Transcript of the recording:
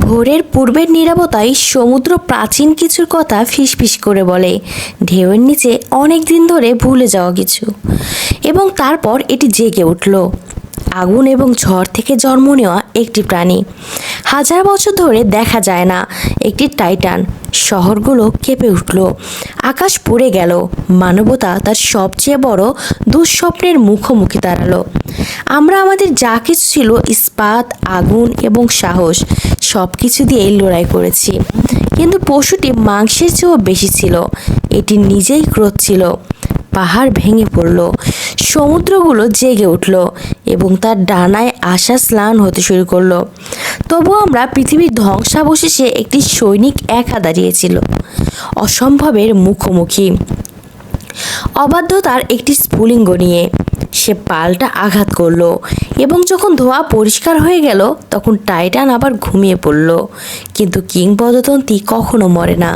ভোরের পূর্বের নীরবতায় সমুদ্র প্রাচীন কিছুর কথা ফিসফিস করে বলে, ঢেউয়ের নিচে অনেক দিন ধরে ভুলে যাওয়া কিছু। এবং তারপর এটি জেগে উঠল, আগুন এবং ঝড় থেকে জন্ম নেওয়া একটি প্রাণী। হাজার বছর ধরে দেখা যায় না একটি টাইটান। শহরগুলো কেঁপে উঠল, আকাশ পড়ে গেল, মানবতা তার সবচেয়ে বড় দুঃস্বপ্নের মুখোমুখি দাঁড়ালো। আমরা আমাদের যা কিছু ছিল, ইস্পাত, আগুন এবং সাহস, সব কিছু দিয়েই লড়াই করেছি। কিন্তু পশুটি মাংসের চেয়েও বেশি ছিল, এটি নিজেই ক্রোধ ছিল। পাহাড় ভেঙে পড়ল, সমুদ্রগুলো জেগে উঠল এবং তার ডানায় আশা স্নান হতে শুরু করলো। তবু আমরা পৃথিবীর ধ্বংসাবশেষে একটি সৈনিক একা দাঁড়িয়েছিল, অসম্ভবের মুখোমুখি, অবাধ্যতার একটি স্ফুলিঙ্গ নিয়ে। সে পাল্টা আঘাত করলো এবং যখন ধোঁয়া পরিষ্কার হয়ে গেল তখন টাইটান আবার ঘুমিয়ে পড়ল। কিন্তু কিংবদন্তি কখনো মরে না।